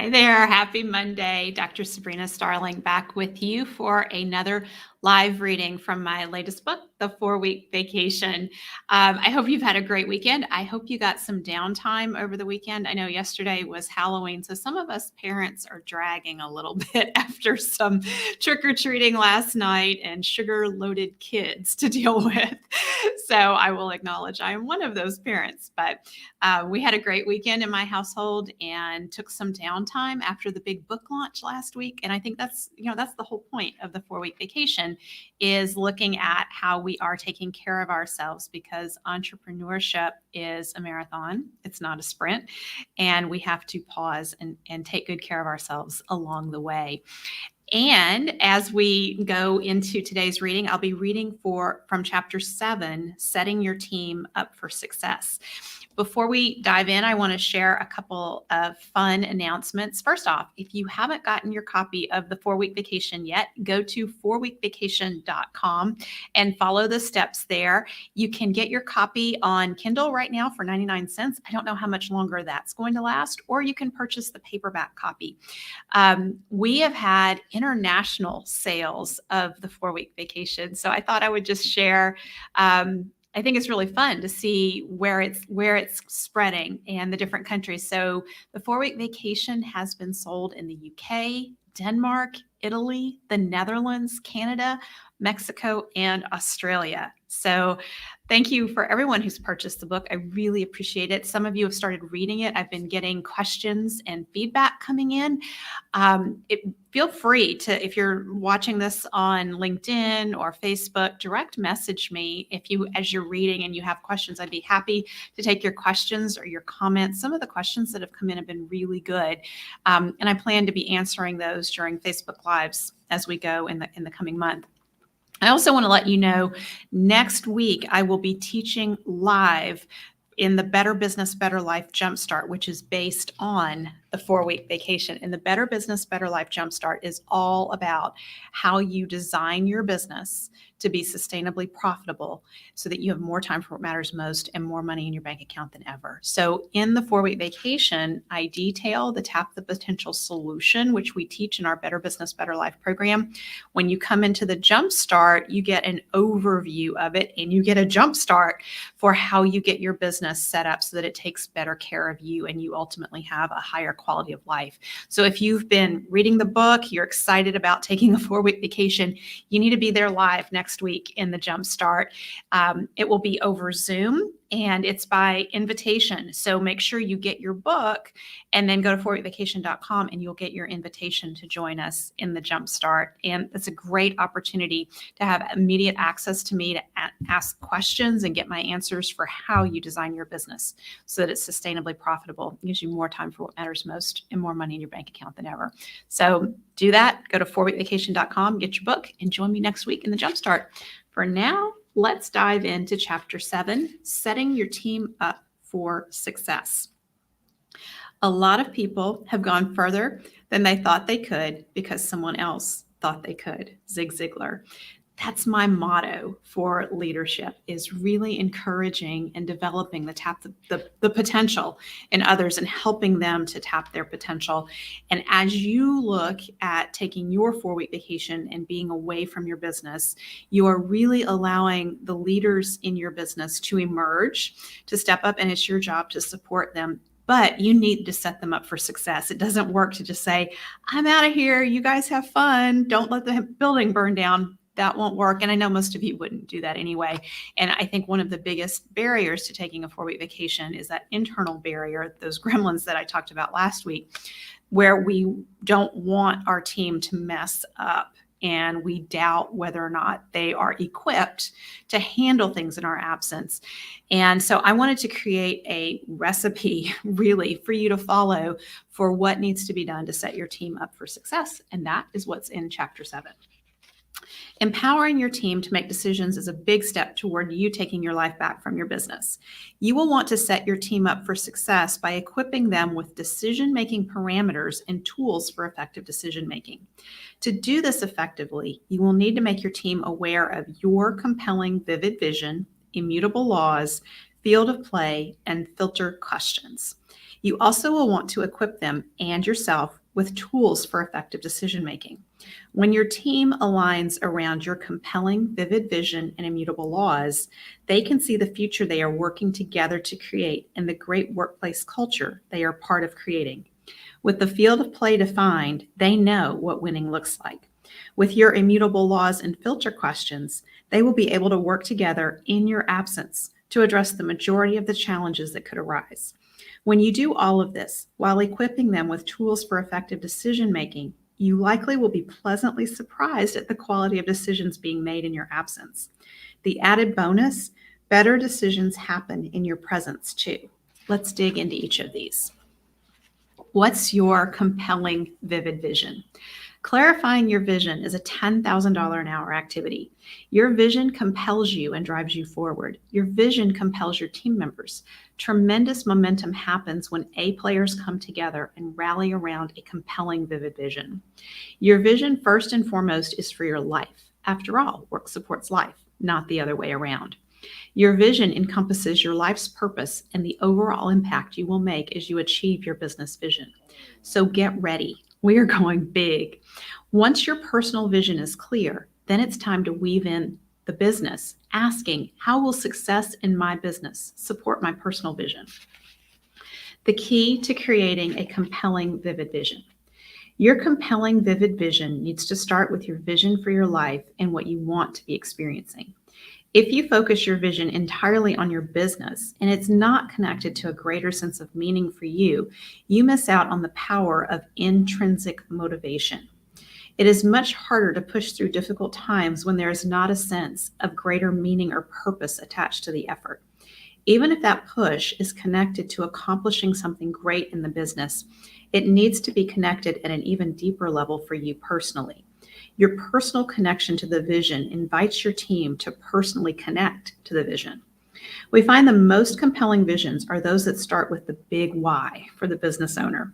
Hi there. Happy Monday. Dr. Sabrina Starling back with you for another live reading from my latest book, The 4-Week Vacation. I hope you've had a great weekend. I hope you got some downtime over the weekend. I know yesterday was Halloween, so some of us parents are dragging a little bit after some trick-or-treating last night and sugar-loaded kids to deal with. So I will acknowledge I am one of those parents, but we had a great weekend in my household and took some downtime after the big book launch last week. And I think that's the whole point of the 4-week vacation, is looking at how we are taking care of ourselves, because entrepreneurship is a marathon. It's not a sprint. And we have to pause and take good care of ourselves along the way. And as we go into today's reading, I'll be reading from chapter 7, Setting Your Team Up for Success. Before we dive in, I want to share a couple of fun announcements. First off, if you haven't gotten your copy of the 4-Week Vacation yet, go to 4weekvacation.com and follow the steps there. You can get your copy on Kindle right now for 99 cents. I don't know how much longer that's going to last, or you can purchase the paperback copy. We have had international sales of the 4-Week Vacation, so I thought I would just share. I think it's really fun to see where it's spreading and the different countries. So the 4-Week Vacation has been sold in the UK, Denmark, Italy, the Netherlands, Canada, Mexico, and Australia. So thank you for everyone who's purchased the book. I really appreciate it. Some of you have started reading it. I've been getting questions and feedback coming in. Feel free to, if you're watching this on LinkedIn or Facebook, direct message me as you're reading and you have questions. I'd be happy to take your questions or your comments. Some of the questions that have come in have been really good. And I plan to be answering those during Facebook Lives as we go in the coming month. I also want to let you know, next week I will be teaching live in the Better Business, Better Life Jumpstart, which is based on the 4-Week Vacation. And the Better Business, Better Life Jumpstart is all about how you design your business to be sustainably profitable so that you have more time for what matters most and more money in your bank account than ever. So in the 4-Week Vacation, I detail the Tap the Potential solution, which we teach in our Better Business, Better Life program. When you come into the Jumpstart, you get an overview of it and you get a jumpstart for how you get your business set up so that it takes better care of you and you ultimately have a higher quality of life. So if you've been reading the book, you're excited about taking a 4-week vacation, you need to be there live next week in the Jumpstart. It will be over Zoom and it's by invitation. So make sure you get your book and then go to 4weekvacation.com and you'll get your invitation to join us in the Jumpstart. And it's a great opportunity to have immediate access to me to ask questions and get my answers for how you design your business so that it's sustainably profitable. It gives you more time for what matters most and more money in your bank account than ever. So do that. Go to 4weekvacation.com, get your book, and join me next week in the Jumpstart. For now, let's dive into chapter 7, Setting Your Team Up for Success. A lot of people have gone further than they thought they could because someone else thought they could. Zig Ziglar. That's my motto for leadership, is really encouraging and developing the potential in others and helping them to tap their potential. And as you look at taking your 4-week vacation and being away from your business, you are really allowing the leaders in your business to emerge, to step up, and it's your job to support them. But you need to set them up for success. It doesn't work to just say, I'm out of here. You guys have fun. Don't let the building burn down. That won't work. And I know most of you wouldn't do that anyway. And I think one of the biggest barriers to taking a 4-week vacation is that internal barrier, those gremlins that I talked about last week, where we don't want our team to mess up and we doubt whether or not they are equipped to handle things in our absence. And so I wanted to create a recipe really for you to follow for what needs to be done to set your team up for success. And that is what's in chapter 7. Empowering your team to make decisions is a big step toward you taking your life back from your business. You will want to set your team up for success by equipping them with decision-making parameters and tools for effective decision-making. To do this effectively, you will need to make your team aware of your compelling, vivid vision, immutable laws, field of play, and filter questions. You also will want to equip them and yourself with tools for effective decision making. When your team aligns around your compelling, vivid vision and immutable laws, they can see the future they are working together to create and the great workplace culture they are part of creating. With the field of play defined, they know what winning looks like. With your immutable laws and filter questions, they will be able to work together in your absence to address the majority of the challenges that could arise. When you do all of this while equipping them with tools for effective decision making, you likely will be pleasantly surprised at the quality of decisions being made in your absence. The added bonus, better decisions happen in your presence too. Let's dig into each of these. What's your compelling, vivid vision? Clarifying your vision is a $10,000 an hour activity. Your vision compels you and drives you forward. Your vision compels your team members. Tremendous momentum happens when A players come together and rally around a compelling, vivid vision. Your vision, first and foremost, is for your life. After all, work supports life, not the other way around. Your vision encompasses your life's purpose and the overall impact you will make as you achieve your business vision. So get ready. We are going big. Once your personal vision is clear, then it's time to weave in the business, asking, how will success in my business support my personal vision? The key to creating a compelling, vivid vision. Your compelling, vivid vision needs to start with your vision for your life and what you want to be experiencing. If you focus your vision entirely on your business and it's not connected to a greater sense of meaning for you, you miss out on the power of intrinsic motivation. It is much harder to push through difficult times when there is not a sense of greater meaning or purpose attached to the effort. Even if that push is connected to accomplishing something great in the business, it needs to be connected at an even deeper level for you personally. Your personal connection to the vision invites your team to personally connect to the vision. We find the most compelling visions are those that start with the big why for the business owner.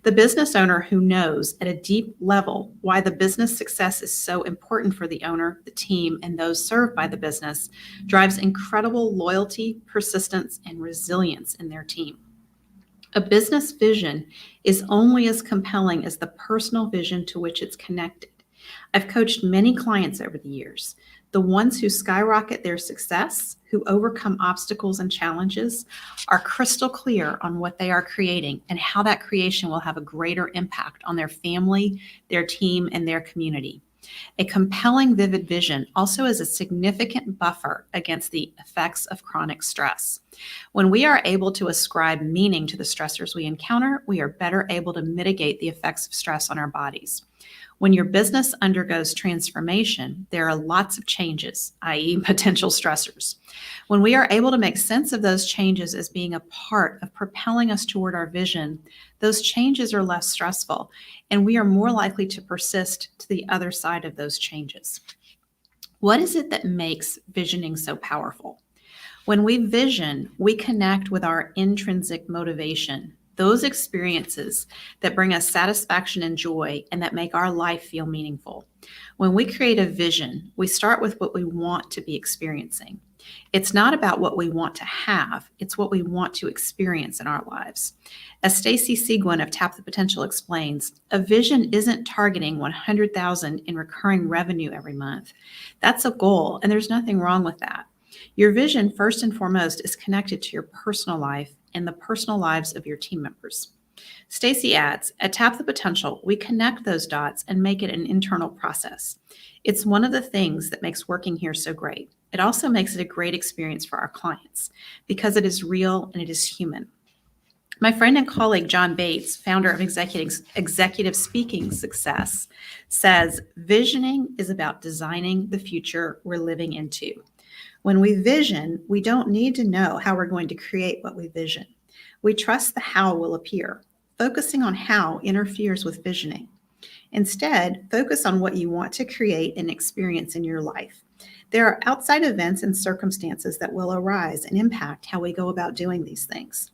The business owner who knows at a deep level why the business success is so important for the owner, the team, and those served by the business drives incredible loyalty, persistence, and resilience in their team. A business vision is only as compelling as the personal vision to which it's connected. I've coached many clients over the years. The ones who skyrocket their success, who overcome obstacles and challenges, are crystal clear on what they are creating and how that creation will have a greater impact on their family, their team, and their community. A compelling, vivid vision also is a significant buffer against the effects of chronic stress. When we are able to ascribe meaning to the stressors we encounter, we are better able to mitigate the effects of stress on our bodies. When your business undergoes transformation, there are lots of changes, i.e., potential stressors. When we are able to make sense of those changes as being a part of propelling us toward our vision, those changes are less stressful, and we are more likely to persist to the other side of those changes. What is it that makes visioning so powerful? When we vision, we connect with our intrinsic motivation, those experiences that bring us satisfaction and joy and that make our life feel meaningful. When we create a vision, we start with what we want to be experiencing. It's not about what we want to have, it's what we want to experience in our lives. As Stacy Seguin of Tap the Potential explains, a vision isn't targeting $100,000 in recurring revenue every month. That's a goal, and there's nothing wrong with that. Your vision, first and foremost, is connected to your personal life and the personal lives of your team members. Stacy adds, at Tap the Potential, we connect those dots and make it an internal process. It's one of the things that makes working here so great. It also makes it a great experience for our clients because it is real and it is human. My friend and colleague, John Bates, founder of Executive Speaking Success, says, visioning is about designing the future we're living into. When we vision, we don't need to know how we're going to create what we vision. We trust the how will appear. Focusing on how interferes with visioning. Instead, focus on what you want to create and experience in your life. There are outside events and circumstances that will arise and impact how we go about doing these things.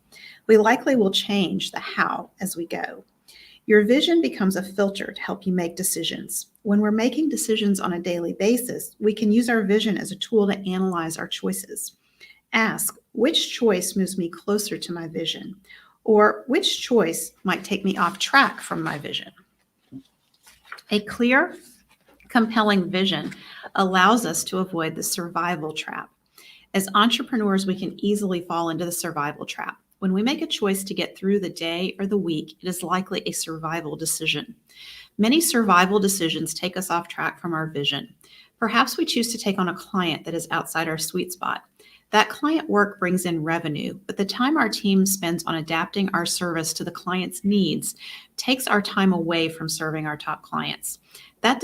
We likely will change the how as we go. Your vision becomes a filter to help you make decisions. When we're making decisions on a daily basis, we can use our vision as a tool to analyze our choices. Ask, which choice moves me closer to my vision? Or which choice might take me off track from my vision? A clear, compelling vision allows us to avoid the survival trap. As entrepreneurs, we can easily fall into the survival trap. When we make a choice to get through the day or the week, it is likely a survival decision. Many survival decisions take us off track from our vision. Perhaps we choose to take on a client that is outside our sweet spot. That client work brings in revenue, but the time our team spends on adapting our service to the client's needs takes our time away from serving our top clients. That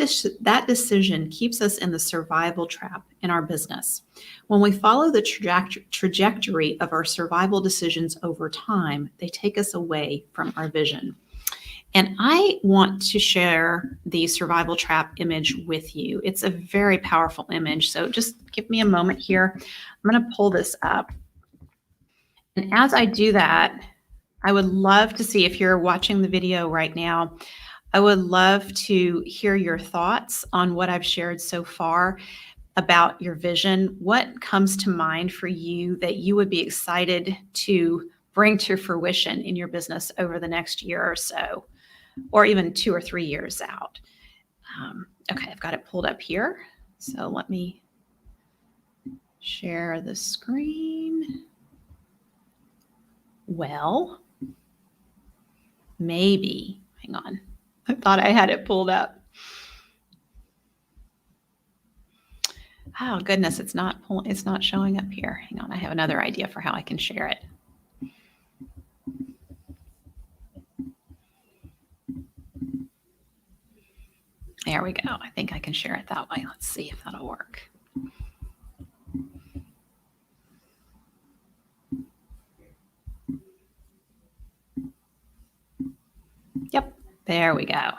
decision keeps us in the survival trap in our business. When we follow the trajectory of our survival decisions over time, they take us away from our vision. And I want to share the survival trap image with you. It's a very powerful image. So just give me a moment here. I'm going to pull this up. And as I do that, I would love to see, if you're watching the video right now, I would love to hear your thoughts on what I've shared so far about your vision. What comes to mind for you that you would be excited to bring to fruition in your business over the next year or so, or even 2 or 3 years out? Okay, I've got it pulled up here. So let me share the screen. Well, maybe, hang on. I thought I had it pulled up. Oh goodness, it's not showing up here. Hang on, I have another idea for how I can share it. There we go. I think I can share it that way. Let's see if that'll work. Yep, there we go.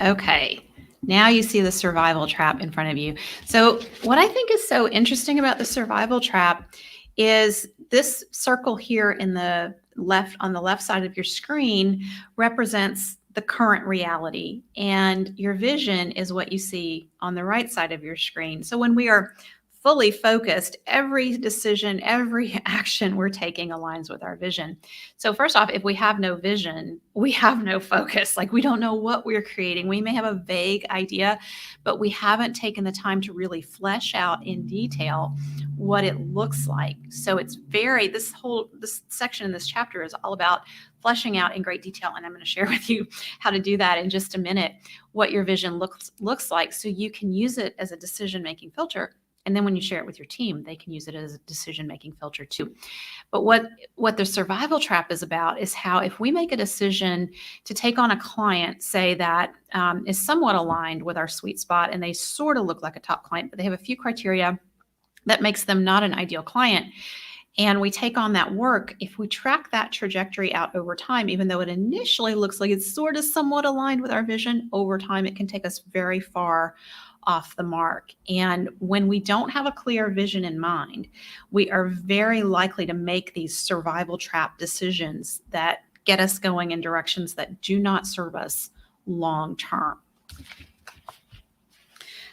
Okay, now you see the survival trap in front of you. So what I think is so interesting about the survival trap is this circle here in the left, on the left side of your screen, represents the current reality, and your vision is what you see on the right side of your screen. So when we are fully focused, every decision, every action we're taking aligns with our vision. So first off, if we have no vision, we have no focus. Like, we don't know what we're creating. We may have a vague idea, but we haven't taken the time to really flesh out in detail what it looks like. So it's this section in this chapter is all about fleshing out in great detail. And I'm going to share with you how to do that in just a minute, what your vision looks like, so you can use it as a decision-making filter. And then when you share it with your team, they can use it as a decision-making filter too. But what the survival trap is about is how, if we make a decision to take on a client, say that is somewhat aligned with our sweet spot, and they sort of look like a top client, but they have a few criteria that makes them not an ideal client, and we take on that work, if we track that trajectory out over time, even though it initially looks like it's sort of somewhat aligned with our vision, over time it can take us very far off the mark. And when we don't have a clear vision in mind, we are very likely to make these survival trap decisions that get us going in directions that do not serve us long term.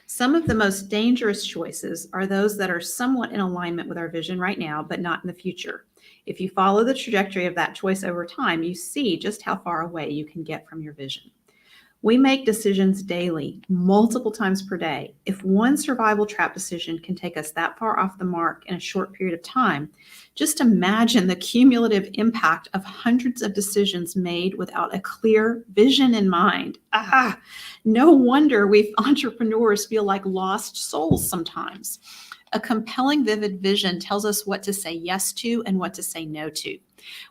Some of the most dangerous choices are those that are somewhat in alignment with our vision right now, but not in the future. If you follow the trajectory of that choice over time, you see just how far away you can get from your vision. We make decisions daily, multiple times per day. If one survival trap decision can take us that far off the mark in a short period of time, just imagine the cumulative impact of hundreds of decisions made without a clear vision in mind. No wonder we entrepreneurs feel like lost souls sometimes. A compelling, vivid vision tells us what to say yes to and what to say no to.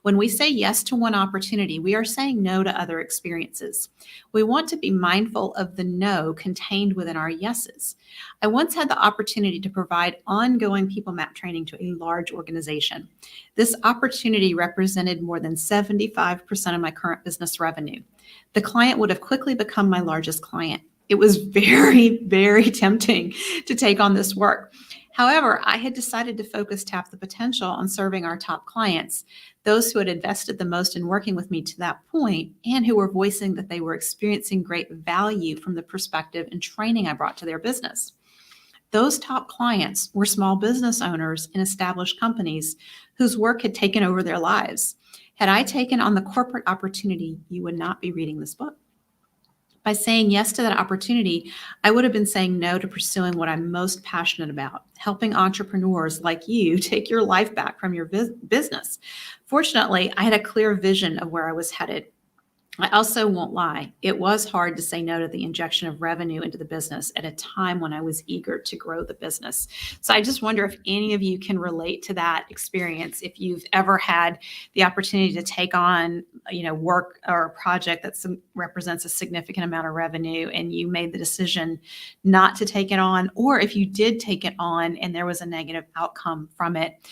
When we say yes to one opportunity, we are saying no to other experiences. We want to be mindful of the no contained within our yeses. I once had the opportunity to provide ongoing people map training to a large organization. This opportunity represented more than 75% of my current business revenue. The client would have quickly become my largest client. It was very, very tempting to take on this work. However, I had decided to focus Tap the Potential on serving our top clients, those who had invested the most in working with me to that point, and who were voicing that they were experiencing great value from the perspective and training I brought to their business. Those top clients were small business owners in established companies whose work had taken over their lives. Had I taken on the corporate opportunity, you would not be reading this book. By saying yes to that opportunity, I would have been saying no to pursuing what I'm most passionate about, helping entrepreneurs like you take your life back from your business. Fortunately, I had a clear vision of where I was headed. I also won't lie, it was hard to say no to the injection of revenue into the business at a time when I was eager to grow the business. So I just wonder if any of you can relate to that experience, if you've ever had the opportunity to take on, work or a project that represents a significant amount of revenue and you made the decision not to take it on, or if you did take it on and there was a negative outcome from it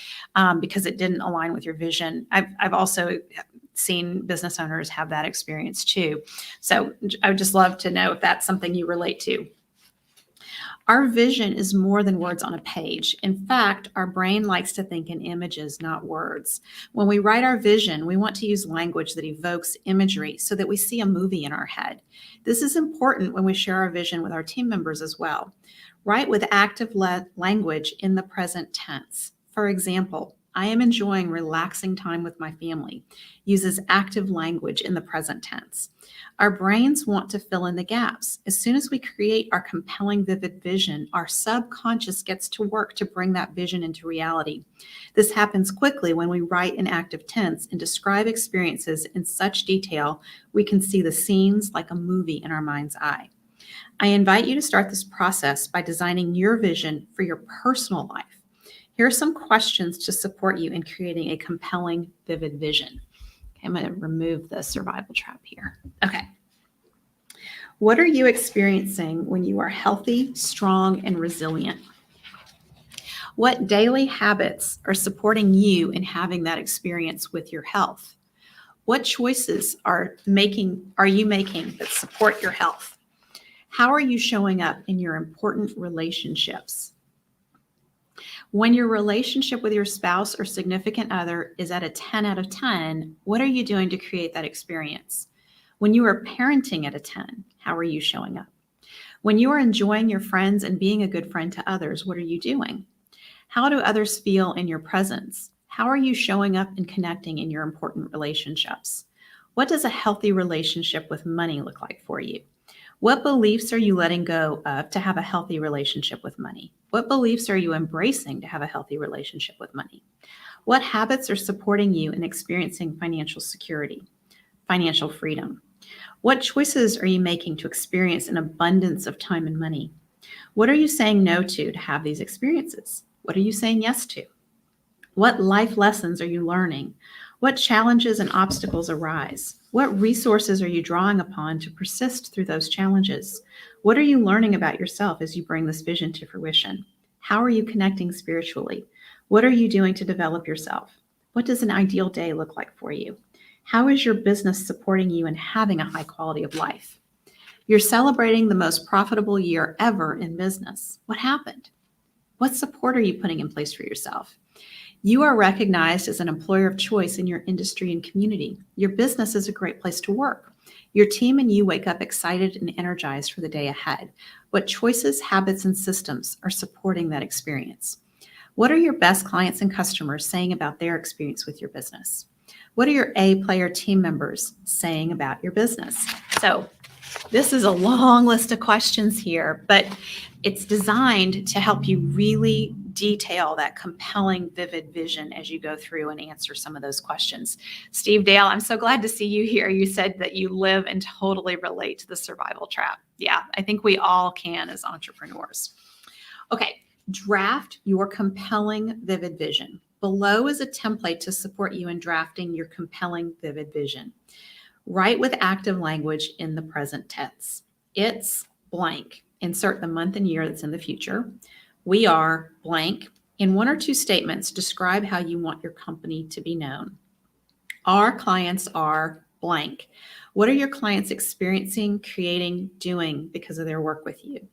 because it didn't align with your vision. I've also seen business owners have that experience too. So I would just love to know if that's something you relate to. Our vision is more than words on a page. In fact, our brain likes to think in images, not words. When we write our vision, we want to use language that evokes imagery so that we see a movie in our head. This is important when we share our vision with our team members as well. Write with active language in the present tense. For example, I am enjoying relaxing time with my family, uses active language in the present tense. Our brains want to fill in the gaps. As soon as we create our compelling, vivid vision, our subconscious gets to work to bring that vision into reality. This happens quickly when we write in active tense and describe experiences in such detail, we can see the scenes like a movie in our mind's eye. I invite you to start this process by designing your vision for your personal life. Here are some questions to support you in creating a compelling, vivid vision. Okay, I'm going to remove the survival trap here. Okay. What are you experiencing when you are healthy, strong, and resilient? What daily habits are supporting you in having that experience with your health? What choices are you making that support your health? How are you showing up in your important relationships? When your relationship with your spouse or significant other is at a 10 out of 10, what are you doing to create that experience? When you are parenting at a 10, how are you showing up? When you are enjoying your friends and being a good friend to others, what are you doing? How do others feel in your presence? How are you showing up and connecting in your important relationships? What does a healthy relationship with money look like for you? What beliefs are you letting go of to have a healthy relationship with money? What beliefs are you embracing to have a healthy relationship with money? What habits are supporting you in experiencing financial security, financial freedom? What choices are you making to experience an abundance of time and money? What are you saying no to have these experiences? What are you saying yes to? What life lessons are you learning? What challenges and obstacles arise? What resources are you drawing upon to persist through those challenges? What are you learning about yourself as you bring this vision to fruition? How are you connecting spiritually? What are you doing to develop yourself? What does an ideal day look like for you? How is your business supporting you in having a high quality of life? You're celebrating the most profitable year ever in business. What happened? What support are you putting in place for yourself? You are recognized as an employer of choice in your industry and community. Your business is a great place to work. Your team and you wake up excited and energized for the day ahead. What choices, habits, and systems are supporting that experience? What are your best clients and customers saying about their experience with your business? What are your A-player team members saying about your business? So this is a long list of questions here, but it's designed to help you really detail that compelling, vivid vision as you go through and answer some of those questions. Steve Dale, I'm so glad to see you here. You said that you live and totally relate to the survival trap. Yeah, I think we all can as entrepreneurs. Okay, draft your compelling, vivid vision. Below is a template to support you in drafting your compelling, vivid vision. Write with active language in the present tense. It's blank. Insert the month and year that's in the future. We are blank. In one or two statements, describe how you want your company to be known. Our clients are blank. What are your clients experiencing, creating, doing because of their work with you?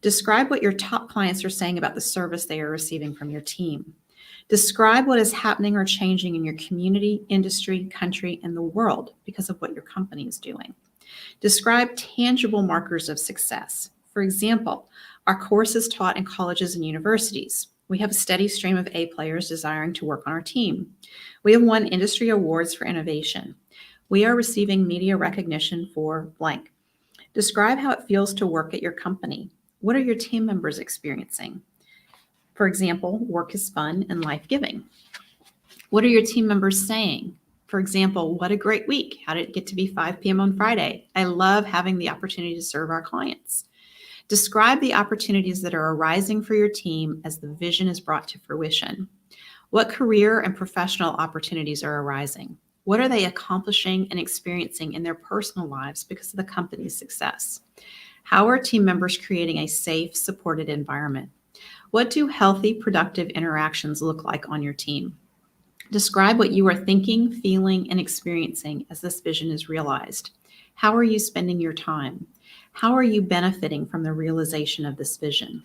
Describe what your top clients are saying about the service they are receiving from your team. Describe what is happening or changing in your community, industry, country, and the world because of what your company is doing. Describe tangible markers of success. For example, Our course is taught in colleges and universities. We have a steady stream of A players desiring to work on our team. We have won industry awards for innovation. We are receiving media recognition for blank. Describe how it feels to work at your company. What are your team members experiencing? For example, work is fun and life-giving. What are your team members saying? For example, what a great week. How did it get to be 5 p.m. on Friday? I love having the opportunity to serve our clients. Describe the opportunities that are arising for your team as the vision is brought to fruition. What career and professional opportunities are arising? What are they accomplishing and experiencing in their personal lives because of the company's success? How are team members creating a safe, supported environment? What do healthy, productive interactions look like on your team? Describe what you are thinking, feeling, and experiencing as this vision is realized. How are you spending your time? How are you benefiting from the realization of this vision?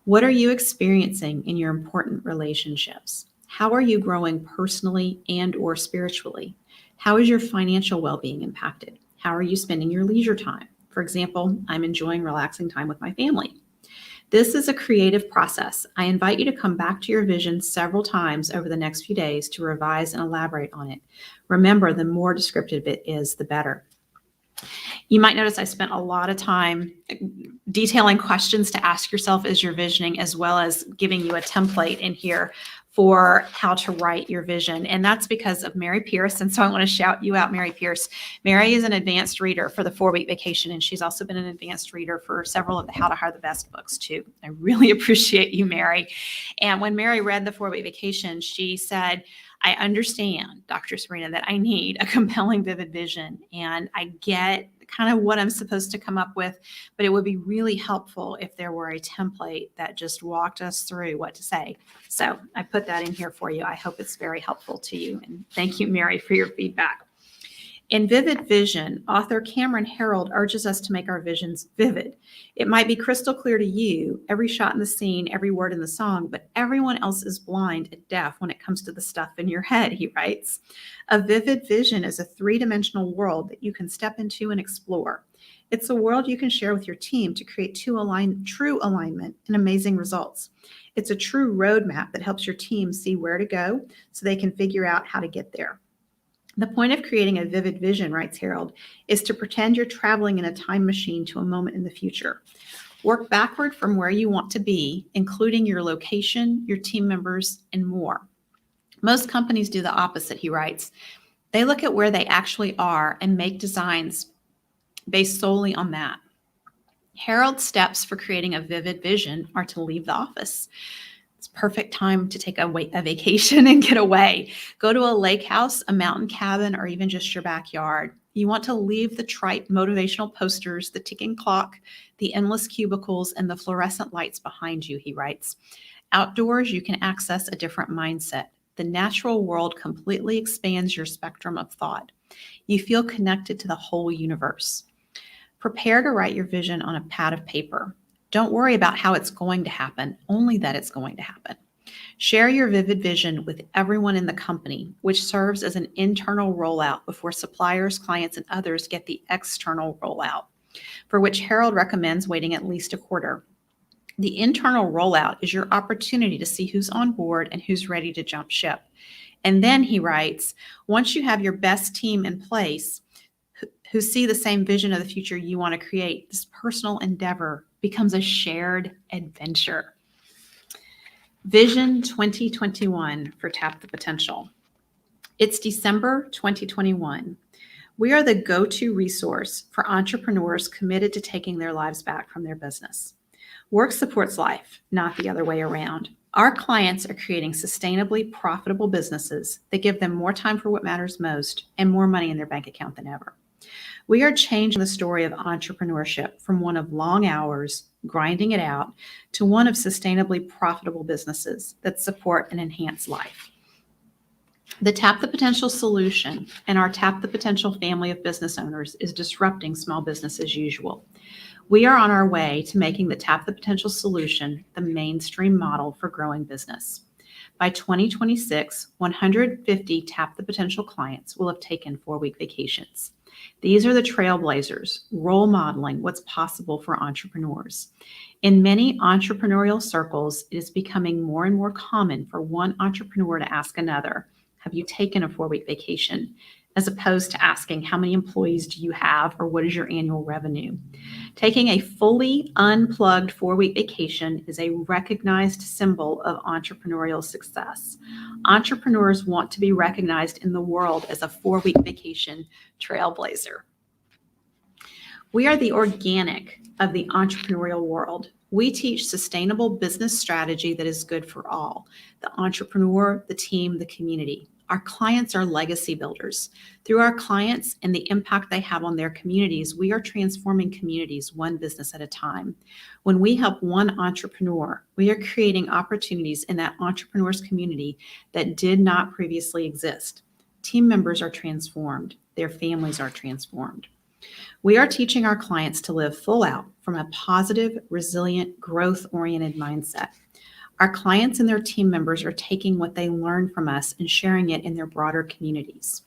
What are you experiencing in your important relationships? How are you growing personally and or spiritually? How is your financial well-being impacted? How are you spending your leisure time? For example, I'm enjoying relaxing time with my family. This is a creative process. I invite you to come back to your vision several times over the next few days to revise and elaborate on it. Remember, the more descriptive it is, the better. You might notice I spent a lot of time detailing questions to ask yourself as you're visioning, as well as giving you a template in here for how to write your vision. And that's because of Mary Pierce. And so I want to shout you out, Mary Pierce. Mary is an advanced reader for the 4-week vacation, and she's also been an advanced reader for several of the How to Hire the Best books too. I really appreciate you, Mary. And when Mary read the 4-week vacation, she said, I understand, Dr. Sabrina, that I need a compelling, vivid vision, and I get kind of what I'm supposed to come up with, but it would be really helpful if there were a template that just walked us through what to say. So I put that in here for you. I hope it's very helpful to you. And thank you, Mary, for your feedback. In Vivid Vision, author Cameron Herold urges us to make our visions vivid. It might be crystal clear to you, every shot in the scene, every word in the song, but everyone else is blind and deaf when it comes to the stuff in your head, he writes. A vivid vision is a 3-dimensional world that you can step into and explore. It's a world you can share with your team to create true alignment and amazing results. It's a true roadmap that helps your team see where to go so they can figure out how to get there. The point of creating a vivid vision, writes Herold, is to pretend you're traveling in a time machine to a moment in the future. Work backward from where you want to be, including your location, your team members, and more. Most companies do the opposite, he writes. They look at where they actually are and make designs based solely on that. Herold's steps for creating a vivid vision are to leave the office. It's perfect time to take a vacation and get away. Go to a lake house, a mountain cabin, or even just your backyard. You want to leave the trite motivational posters, the ticking clock, the endless cubicles, and the fluorescent lights behind you, he writes. Outdoors, you can access a different mindset. The natural world completely expands your spectrum of thought. You feel connected to the whole universe. Prepare to write your vision on a pad of paper. Don't worry about how it's going to happen, only that it's going to happen. Share your vivid vision with everyone in the company, which serves as an internal rollout before suppliers, clients, and others get the external rollout, for which Herold recommends waiting at least a quarter. The internal rollout is your opportunity to see who's on board and who's ready to jump ship. And then, he writes, once you have your best team in place who see the same vision of the future you want to create, this personal endeavor becomes a shared adventure. Vision 2021 for Tap the Potential. It's December 2021. We are the go-to resource for entrepreneurs committed to taking their lives back from their business. Work supports life, not the other way around. Our clients are creating sustainably profitable businesses that give them more time for what matters most and more money in their bank account than ever. We are changing the story of entrepreneurship from one of long hours, grinding it out, to one of sustainably profitable businesses that support and enhance life. The Tap the Potential solution and our Tap the Potential family of business owners is disrupting small business as usual. We are on our way to making the Tap the Potential solution the mainstream model for growing business. By 2026, 150 Tap the Potential clients will have taken 4-week vacations. These are the trailblazers, role modeling what's possible for entrepreneurs. In many entrepreneurial circles, it is becoming more and more common for one entrepreneur to ask another, have you taken a 4-week vacation? As opposed to asking, how many employees do you have or what is your annual revenue? Taking a fully unplugged 4-week vacation is a recognized symbol of entrepreneurial success. Entrepreneurs want to be recognized in the world as a 4-week vacation trailblazer. We are the organic of the entrepreneurial world. We teach sustainable business strategy that is good for all, the entrepreneur, the team, the community. Our clients are legacy builders. Through our clients and the impact they have on their communities, we are transforming communities one business at a time. When we help one entrepreneur, we are creating opportunities in that entrepreneur's community that did not previously exist. Team members are transformed. Their families are transformed. We are teaching our clients to live full out from a positive, resilient, growth-oriented mindset. Our clients and their team members are taking what they learn from us and sharing it in their broader communities.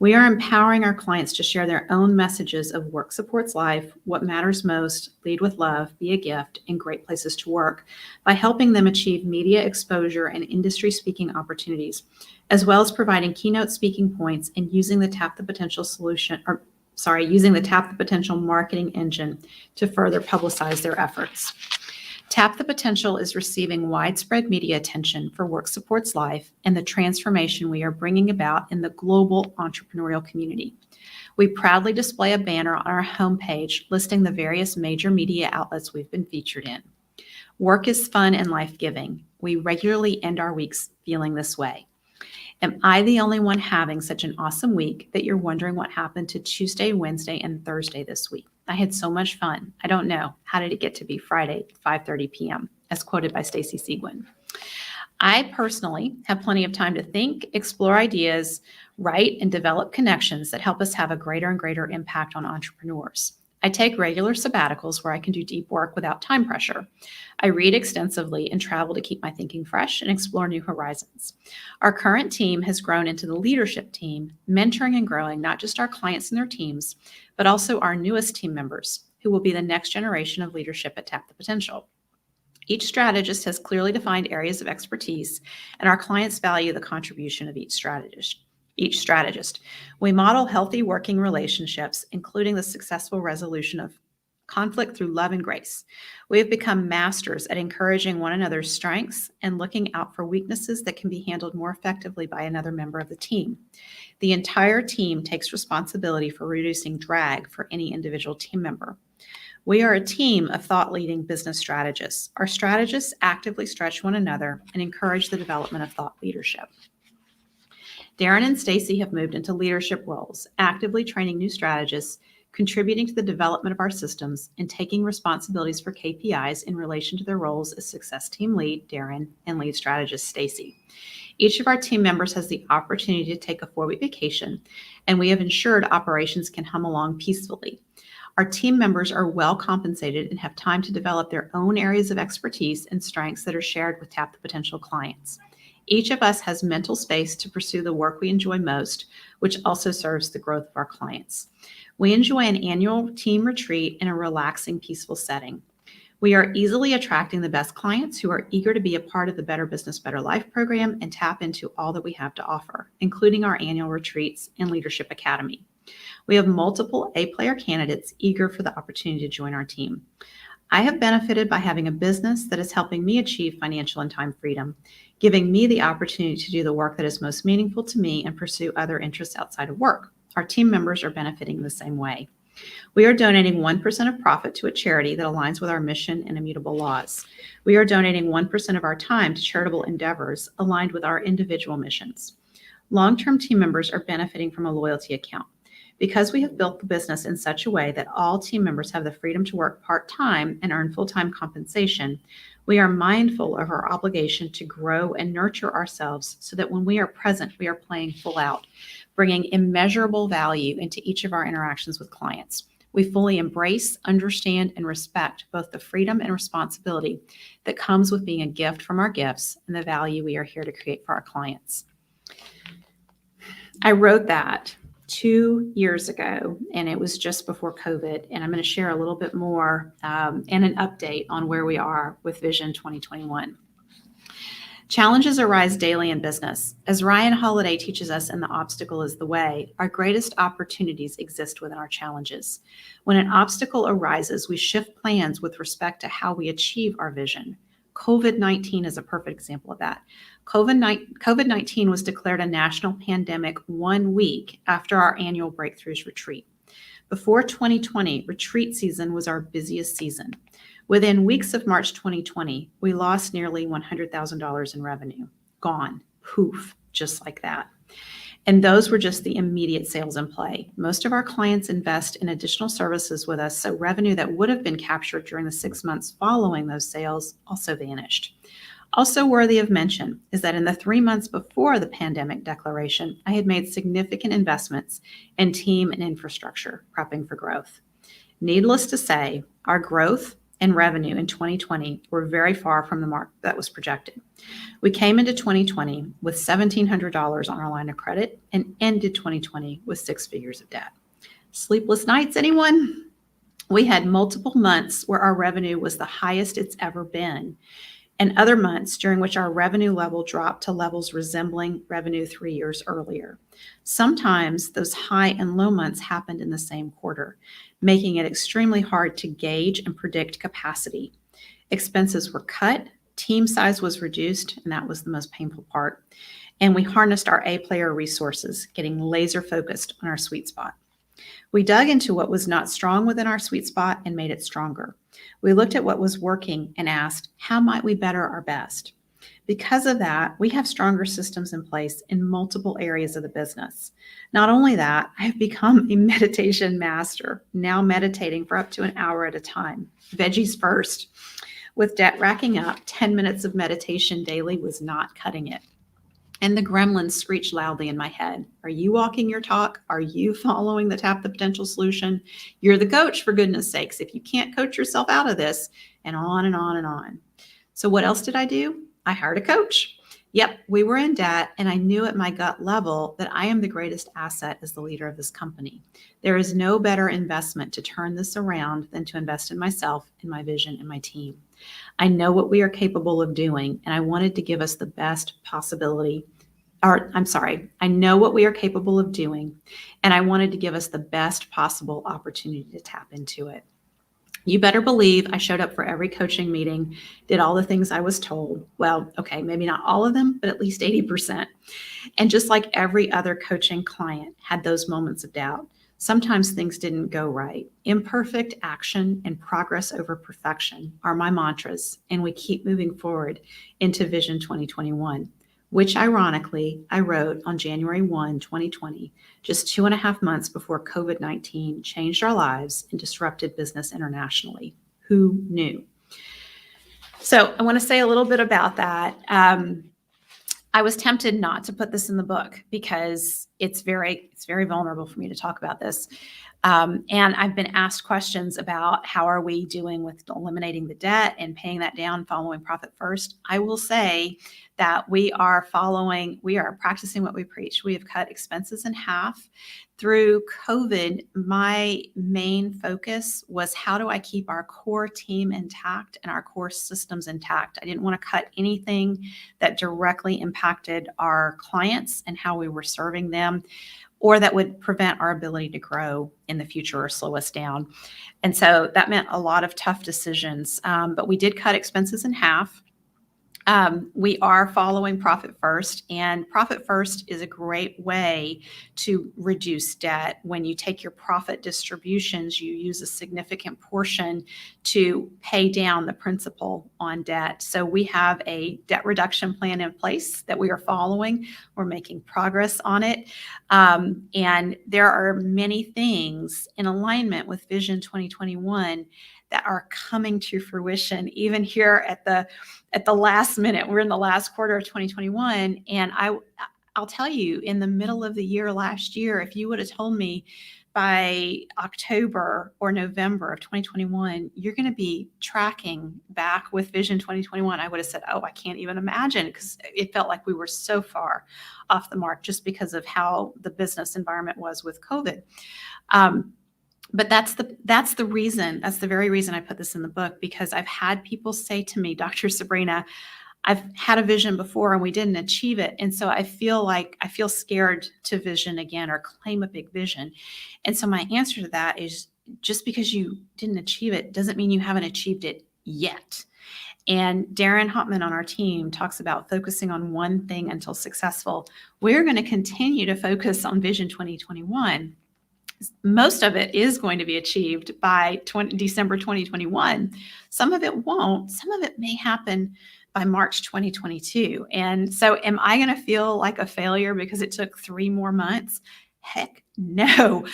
We are empowering our clients to share their own messages of work supports life, what matters most, lead with love, be a gift, and great places to work by helping them achieve media exposure and industry speaking opportunities, as well as providing keynote speaking points and using the Tap the Potential marketing engine to further publicize their efforts. Tap the Potential is receiving widespread media attention for Work Supports Life and the transformation we are bringing about in the global entrepreneurial community. We proudly display a banner on our homepage listing the various major media outlets we've been featured in. Work is fun and life-giving. We regularly end our weeks feeling this way. Am I the only one having such an awesome week that you're wondering what happened to Tuesday, Wednesday, and Thursday this week? I had so much fun. I don't know. How did it get to be Friday at 5:30 p.m., as quoted by Stacy Seguin? I personally have plenty of time to think, explore ideas, write, and develop connections that help us have a greater and greater impact on entrepreneurs. I take regular sabbaticals where I can do deep work without time pressure. I read extensively and travel to keep my thinking fresh and explore new horizons. Our current team has grown into the leadership team, mentoring and growing not just our clients and their teams, but also our newest team members, who will be the next generation of leadership at Tap the Potential. Each strategist has clearly defined areas of expertise, and our clients value the contribution of each strategist. We model healthy working relationships, including the successful resolution of conflict through love and grace. We have become masters at encouraging one another's strengths and looking out for weaknesses that can be handled more effectively by another member of the team. The entire team takes responsibility for reducing drag for any individual team member. We are a team of thought-leading business strategists. Our strategists actively stretch one another and encourage the development of thought leadership. Darren and Stacy have moved into leadership roles, actively training new strategists, contributing to the development of our systems, and taking responsibilities for KPIs in relation to their roles as success team lead, Darren, and lead strategist, Stacy. Each of our team members has the opportunity to take a 4-week vacation, and we have ensured operations can hum along peacefully. Our team members are well compensated and have time to develop their own areas of expertise and strengths that are shared with Tap the Potential clients. Each of us has mental space to pursue the work we enjoy most, which also serves the growth of our clients. We enjoy an annual team retreat in a relaxing, peaceful setting. We are easily attracting the best clients who are eager to be a part of the Better Business, Better Life program and tap into all that we have to offer, including our annual retreats and Leadership Academy. We have multiple A-player candidates eager for the opportunity to join our team. I have benefited by having a business that is helping me achieve financial and time freedom, giving me the opportunity to do the work that is most meaningful to me and pursue other interests outside of work. Our team members are benefiting the same way. We are donating 1% of profit to a charity that aligns with our mission and Immutable Laws. We are donating 1% of our time to charitable endeavors aligned with our individual missions. Long-term team members are benefiting from a loyalty account. Because we have built the business in such a way that all team members have the freedom to work part-time and earn full-time compensation, we are mindful of our obligation to grow and nurture ourselves so that when we are present, we are playing full out, bringing immeasurable value into each of our interactions with clients. We fully embrace, understand, and respect both the freedom and responsibility that comes with being a gift from our gifts and the value we are here to create for our clients. I wrote that 2 years ago, and it was just before COVID. And I'm going to share a little bit more and an update on where we are with Vision 2021. Challenges arise daily in business. As Ryan Holiday teaches us in The Obstacle is the Way, our greatest opportunities exist within our challenges. When an obstacle arises, we shift plans with respect to how we achieve our vision. COVID-19 is a perfect example of that. COVID-19 was declared a national pandemic 1 week after our annual Breakthroughs retreat. Before 2020, retreat season was our busiest season. Within weeks of March 2020, we lost nearly $100,000 in revenue. Gone. Poof, just like that. And those were just the immediate sales in play. Most of our clients invest in additional services with us, so revenue that would have been captured during the 6 months following those sales also vanished. Also worthy of mention is that in the 3 months before the pandemic declaration, I had made significant investments in team and infrastructure, prepping for growth. Needless to say, our growth and revenue in 2020 were very far from the mark that was projected. We came into 2020 with $1,700 on our line of credit and ended 2020 with 6 figures of debt. Sleepless nights, anyone? We had multiple months where our revenue was the highest it's ever been, and other months during which our revenue level dropped to levels resembling revenue 3 years earlier. Sometimes those high and low months happened in the same quarter, making it extremely hard to gauge and predict capacity. Expenses were cut, team size was reduced, and that was the most painful part. And we harnessed our A-player resources, getting laser focused on our sweet spot. We dug into what was not strong within our sweet spot and made it stronger. We looked at what was working and asked, how might we better our best? Because of that, we have stronger systems in place in multiple areas of the business. Not only that, I have become a meditation master, now meditating for up to an hour at a time. Veggies first. With debt racking up, 10 minutes of meditation daily was not cutting it. And the gremlins screech loudly in my head. Are you walking your talk? Are you following the Tap the Potential solution? You're the coach, for goodness sakes. If you can't coach yourself out of this, and on and on and on. So what else did I do? I hired a coach. Yep, we were in debt, and I knew at my gut level that I am the greatest asset as the leader of this company. There is no better investment to turn this around than to invest in myself, in my vision, and my team. I know what we are capable of doing, and I wanted to give us the best possibility. I know what we are capable of doing, and I wanted to give us the best possible opportunity to tap into it. You better believe I showed up for every coaching meeting, did all the things I was told. Well, okay, maybe not all of them, but at least 80%. And just like every other coaching client had those moments of doubt. Sometimes things didn't go right. Imperfect action and progress over perfection are my mantras, and we keep moving forward into Vision 2021, which ironically I wrote on January 1, 2020, just 2.5 months before COVID-19 changed our lives and disrupted business internationally. Who knew? So I want to say a little bit about that. I was tempted not to put this in the book because it's very vulnerable for me to talk about this. And I've been asked questions about how are we doing with eliminating the debt and paying that down, following profit first. I will say that we are practicing what we preach. We have cut expenses in half. Through COVID, my main focus was how do I keep our core team intact and our core systems intact? I didn't want to cut anything that directly impacted our clients and how we were serving them, or that would prevent our ability to grow in the future or slow us down. And so that meant a lot of tough decisions, but we did cut expenses in half. We are following profit first, and profit first is a great way to reduce debt. When you take your profit distributions, you use a significant portion to pay down the principal on debt. So we have a debt reduction plan in place that we are following. We're making progress on it. And there are many things in alignment with Vision 2021 that are coming to fruition, even here at the last minute. We're in the last quarter of 2021, and I'll I'll tell you, in the middle of the year last year, if you would have told me by October or November of 2021, you're going to be tracking back with Vision 2021, I would have said, oh, I can't even imagine, because it felt like we were so far off the mark just because of how the business environment was with COVID. But that's the reason, that's the very reason I put this in the book, because I've had people say to me, Dr. Sabrina, I've had a vision before and we didn't achieve it. And so I feel scared to vision again or claim a big vision. And so my answer to that is, just because you didn't achieve it doesn't mean you haven't achieved it yet. And Darren Hopman on our team talks about focusing on one thing until successful. We're going to continue to focus on Vision 2021. Most of it is going to be achieved by December 2021. Some of it won't. Some of it may happen by March 2022. And so am I going to feel like a failure because it took 3 more months? Heck no,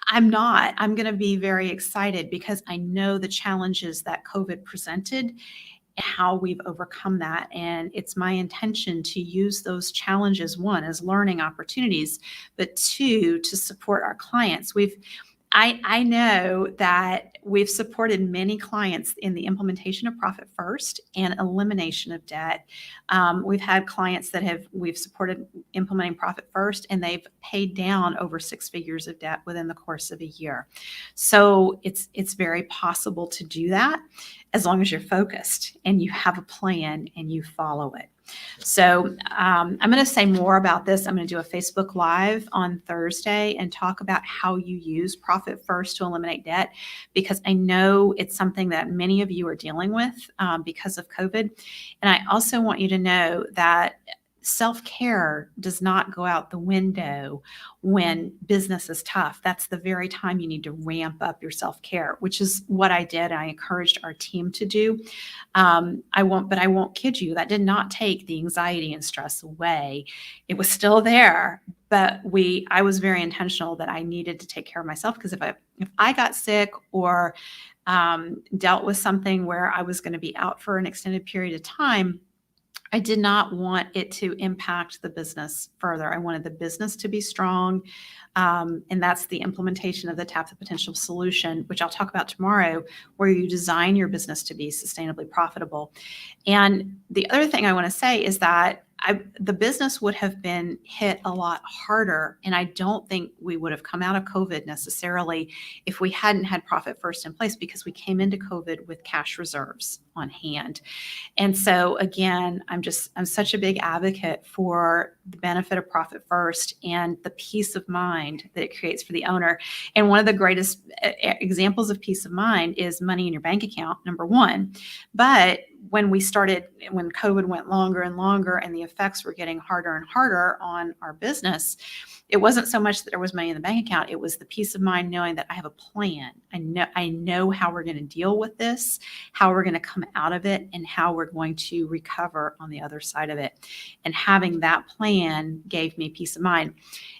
I'm not. I'm going to be very excited because I know the challenges that COVID presented and how we've overcome that. And it's my intention to use those challenges, 1, as learning opportunities, but 2, to support our clients. I know that we've supported many clients in the implementation of Profit First and elimination of debt. We've had clients that we've supported implementing Profit First, and they've paid down over 6 figures of debt within the course of a year. So it's very possible to do that as long as you're focused and you have a plan and you follow it. So I'm going to say more about this. I'm going to do a Facebook Live on Thursday and talk about how you use Profit First to eliminate debt, because I know it's something that many of you are dealing with because of COVID. And I also want you to know that self-care does not go out the window when business is tough. That's the very time you need to ramp up your self-care, which is what I did. I encouraged our team to do. I won't kid you, that did not take the anxiety and stress away. It was still there, but I was very intentional that I needed to take care of myself, because if I got sick or dealt with something where I was going to be out for an extended period of time, I did not want it to impact the business further. I wanted the business to be strong. And that's the implementation of the Tap the Potential solution, which I'll talk about tomorrow, where you design your business to be sustainably profitable. And the other thing I want to say is that the business would have been hit a lot harder. And I don't think we would have come out of COVID necessarily if we hadn't had Profit First in place, because we came into COVID with cash reserves on hand. And so again, I'm such a big advocate for the benefit of Profit First and the peace of mind that it creates for the owner. And one of the greatest examples of peace of mind is money in your bank account, number 1. But when COVID went longer and longer and the effects were getting harder and harder on our business, it wasn't so much that there was money in the bank account. It was the peace of mind knowing that I have a plan. I know how we're going to deal with this, how we're going to come out of it, and how we're going to recover on the other side of it. And having that plan gave me peace of mind.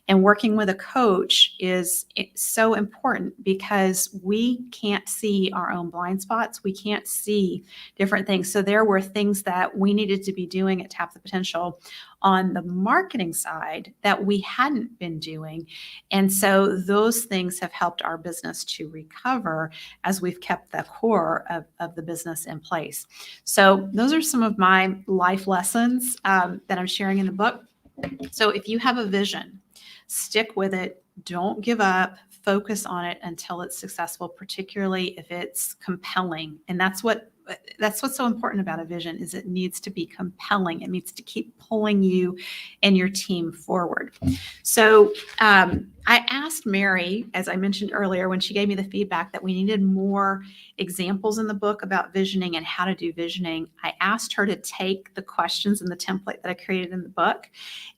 And working with a coach is so important, because we can't see our own blind spots. We can't see different things. So there were things that we needed to be doing at Tap the Potential on the marketing side that we hadn't been doing. And so those things have helped our business to recover as we've kept the core of the business in place. So those are some of my life lessons that I'm sharing in the book. So if you have a vision, stick with it. Don't give up. Focus on it until it's successful, particularly if it's compelling. And that's what's so important about a vision, is it needs to be compelling. It needs to keep pulling you and your team forward. So I asked Mary, as I mentioned earlier, when she gave me the feedback that we needed more examples in the book about visioning and how to do visioning, I asked her to take the questions in the template that I created in the book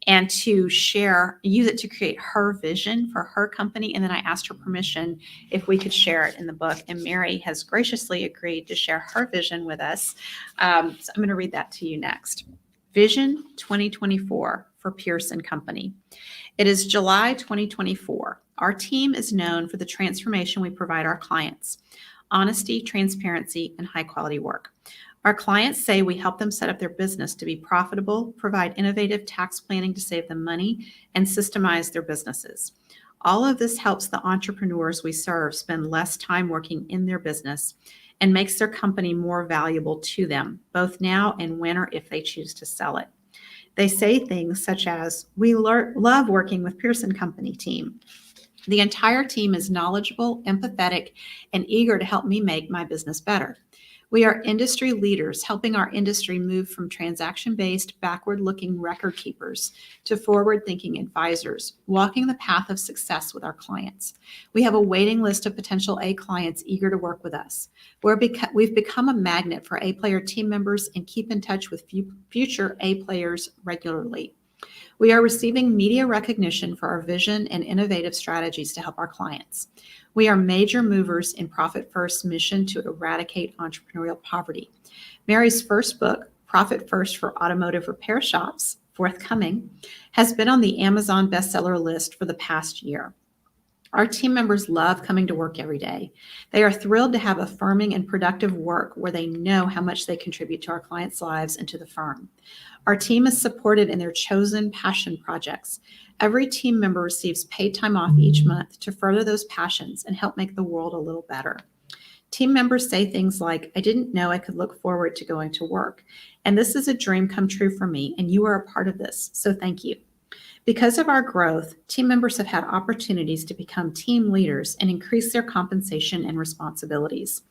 and to use it to create her vision for her company. And then I asked her permission if we could share it in the book. And Mary has graciously agreed to share her vision with us. So I'm going to read that to you next. Vision 2024 for Pearson Company. It is July 2024. Our team is known for the transformation we provide our clients: honesty, transparency, and high quality work. Our clients say we help them set up their business to be profitable, provide innovative tax planning to save them money, and systemize their businesses. All of this helps the entrepreneurs we serve spend less time working in their business and makes their company more valuable to them, both now and when or if they choose to sell it. They say things such as, "We love working with Pearson Company team. The entire team is knowledgeable, empathetic, and eager to help me make my business better. We are industry leaders, helping our industry move from transaction-based, backward-looking record keepers to forward-thinking advisors, walking the path of success with our clients. We have a waiting list of potential A clients eager to work with us. We've become a magnet for A-player team members and keep in touch with future A-players regularly. We are receiving media recognition for our vision and innovative strategies to help our clients. We are major movers in Profit First's mission to eradicate entrepreneurial poverty. Mary's first book, Profit First for Automotive Repair Shops, forthcoming, has been on the Amazon bestseller list for the past year. Our team members love coming to work every day. They are thrilled to have affirming and productive work where they know how much they contribute to our clients' lives and to the firm. Our team is supported in their chosen passion projects. Every team member receives paid time off each month to further those passions and help make the world a little better. Team members say things like, "I didn't know I could look forward to going to work, and this is a dream come true for me, and you are a part of this, so thank you." Because of our growth, team members have had opportunities to become team leaders and increase their compensation and responsibilities.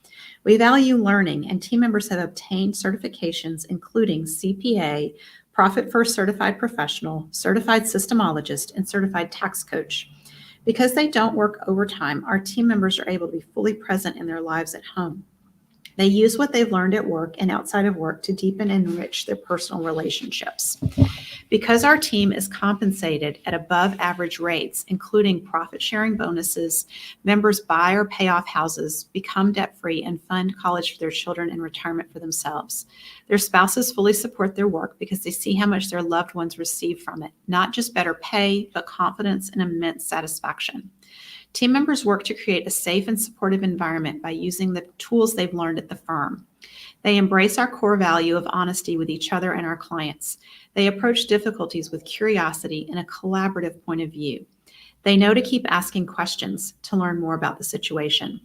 We value learning, and team members have obtained certifications including CPA, Profit First Certified Professional, Certified Systemologist, and Certified Tax Coach. Because they don't work overtime, our team members are able to be fully present in their lives at home. They use what they've learned at work and outside of work to deepen and enrich their personal relationships. Because our team is compensated at above average rates, including profit sharing bonuses, members buy or pay off houses, become debt-free, and fund college for their children and retirement for themselves. Their spouses fully support their work because they see how much their loved ones receive from it, not just better pay, but confidence and immense satisfaction. Team members work to create a safe and supportive environment by using the tools they've learned at the firm. They embrace our core value of honesty with each other and our clients. They approach difficulties with curiosity and a collaborative point of view. They know to keep asking questions to learn more about the situation.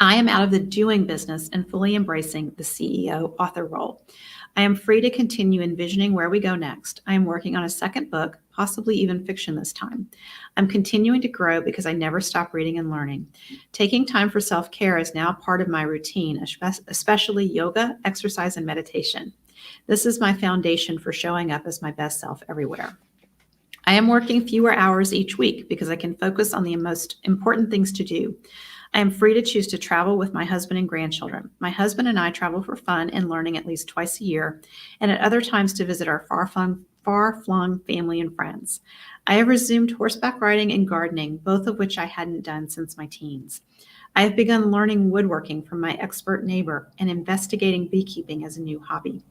I am out of the doing business and fully embracing the CEO author role. I am free to continue envisioning where we go next. I am working on a second book, possibly even fiction this time. I'm continuing to grow because I never stop reading and learning. Taking time for self-care is now part of my routine, especially yoga, exercise, and meditation. This is my foundation for showing up as my best self everywhere. I am working fewer hours each week because I can focus on the most important things to do. I am free to choose to travel with my husband and grandchildren. My husband and I travel for fun and learning at least twice a year, and at other times to visit our far-flung family and friends. I have resumed horseback riding and gardening, both of which I hadn't done since my teens. I have begun learning woodworking from my expert neighbor and investigating beekeeping as a new hobby.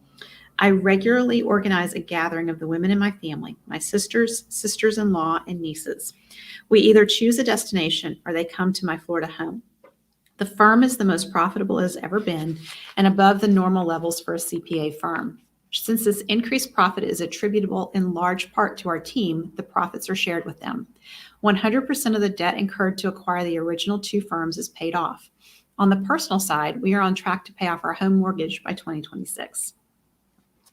I regularly organize a gathering of the women in my family, my sisters, sisters-in-law, and nieces. We either choose a destination or they come to my Florida home. The firm is the most profitable it has ever been and above the normal levels for a CPA firm. Since this increased profit is attributable in large part to our team, the profits are shared with them. 100% of the debt incurred to acquire the original two firms is paid off. On the personal side, we are on track to pay off our home mortgage by 2026.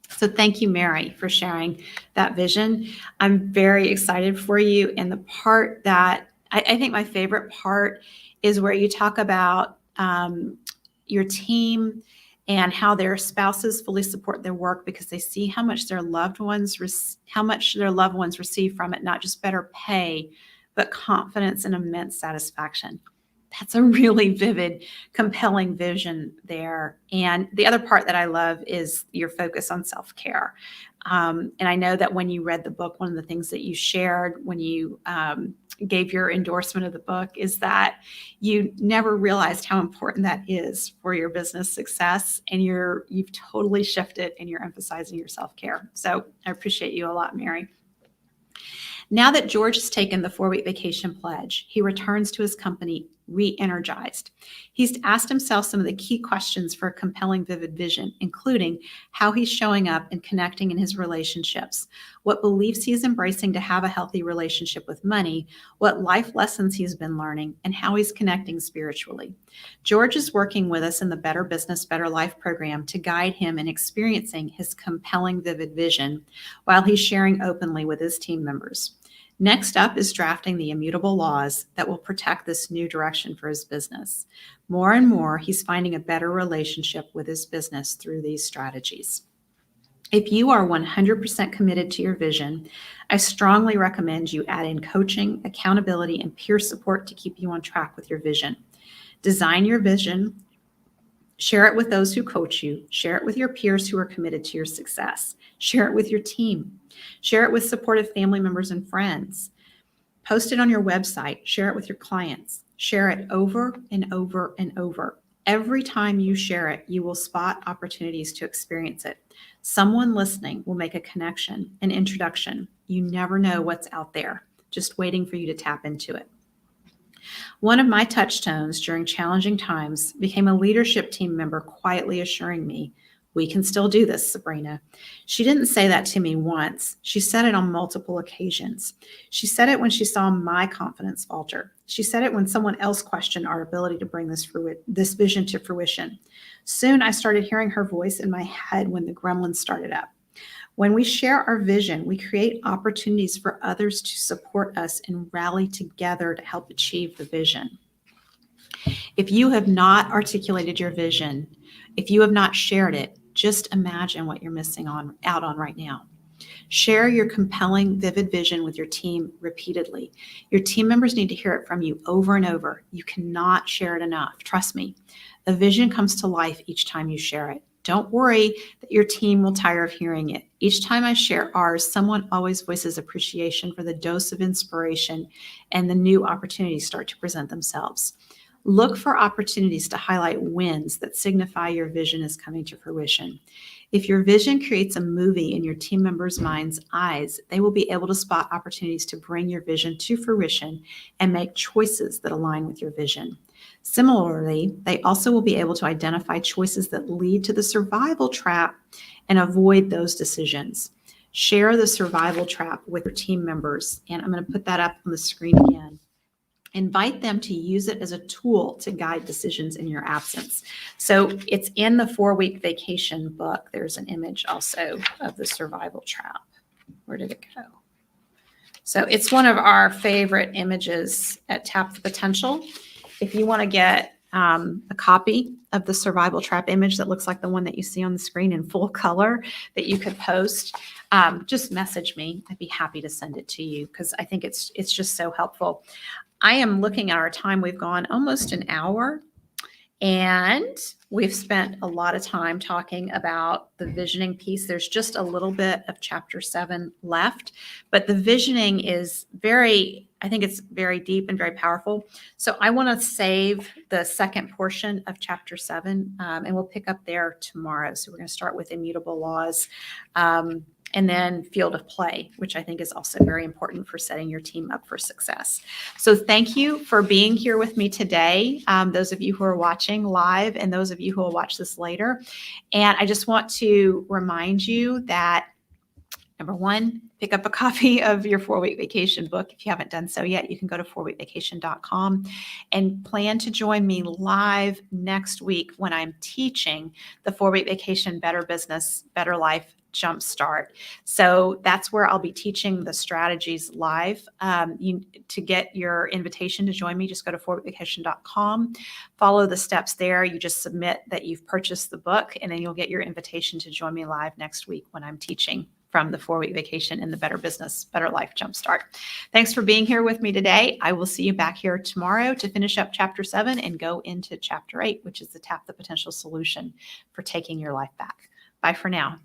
So thank you, Mary, for sharing that vision. I'm very excited for you. And the part that I think my favorite part is where you talk about your team and how their spouses fully support their work because they see how much their loved ones receive from it, not just better pay, but confidence and immense satisfaction. That's a really vivid, compelling vision there. And the other part that I love is your focus on self-care. And I know that when you read the book, one of the things that you shared when you gave your endorsement of the book is that you never realized how important that is for your business success. And you've totally shifted and you're emphasizing your self-care. So I appreciate you a lot, Mary. Now that George has taken the 4-week vacation pledge, he returns to his company re-energized. He's asked himself some of the key questions for a compelling, vivid vision, including how he's showing up and connecting in his relationships, what beliefs he's embracing to have a healthy relationship with money, what life lessons he's been learning, and how he's connecting spiritually. George is working with us in the Better Business, Better Life program to guide him in experiencing his compelling, vivid vision while he's sharing openly with his team members. Next up is drafting the Immutable Laws that will protect this new direction for his business. More and more, he's finding a better relationship with his business through these strategies. If you are 100% committed to your vision, I strongly recommend you add in coaching, accountability, and peer support to keep you on track with your vision. Design your vision, share it with those who coach you, share it with your peers who are committed to your success, share it with your team, share it with supportive family members and friends, post it on your website, share it with your clients, share it over and over and over. Every time you share it, you will spot opportunities to experience it. Someone listening will make a connection, an introduction. You never know what's out there, just waiting for you to tap into it. One of my touchstones during challenging times became a leadership team member quietly assuring me, "We can still do this, Sabrina." She didn't say that to me once. She said it on multiple occasions. She said it when she saw my confidence falter. She said it when someone else questioned our ability to bring this vision to fruition. Soon I started hearing her voice in my head when the gremlins started up. When we share our vision, we create opportunities for others to support us and rally together to help achieve the vision. If you have not articulated your vision, if you have not shared it, just imagine what you're missing out on right now. Share your compelling, vivid vision with your team repeatedly. Your team members need to hear it from you over and over. You cannot share it enough. Trust me. A vision comes to life each time you share it. Don't worry that your team will tire of hearing it. Each time I share ours, someone always voices appreciation for the dose of inspiration, and the new opportunities start to present themselves. Look for opportunities to highlight wins that signify your vision is coming to fruition. If your vision creates a movie in your team members' minds' eyes, they will be able to spot opportunities to bring your vision to fruition and make choices that align with your vision. Similarly, they also will be able to identify choices that lead to the survival trap and avoid those decisions. Share the survival trap with your team members, and I'm going to put that up on the screen again. Invite them to use it as a tool to guide decisions in your absence. So it's in the 4-week vacation book. There's an image also of the survival trap. Where did it go? So it's one of our favorite images at Tap the Potential. If you want to get a copy of the survival trap image that looks like the one that you see on the screen in full color that you could post, just message me. I'd be happy to send it to you because I think it's just so helpful. I am looking at our time. We've gone almost an hour, and we've spent a lot of time talking about the visioning piece. There's just a little bit of chapter 7 left, but the visioning is I think it's very deep and very powerful. So I want to save the second portion of chapter 7, and we'll pick up there tomorrow. So we're going to start with Immutable Laws. And then field of play, which I think is also very important for setting your team up for success. So thank you for being here with me today, those of you who are watching live and those of you who will watch this later. And I just want to remind you that, number one, pick up a copy of your 4-week vacation book. If you haven't done so yet, you can go to 4weekvacation.com and plan to join me live next week when I'm teaching the 4-week vacation Better Business, Better Life Jumpstart. So that's where I'll be teaching the strategies live. To get your invitation to join me, just go to 4weekvacation.com, follow the steps there. You just submit that you've purchased the book, and then you'll get your invitation to join me live next week when I'm teaching from the 4-week vacation in the Better Business, Better Life Jumpstart. Thanks for being here with me today. I will see you back here tomorrow to finish up chapter 7 and go into chapter 8, which is the Tap the Potential solution for taking your life back. Bye for now.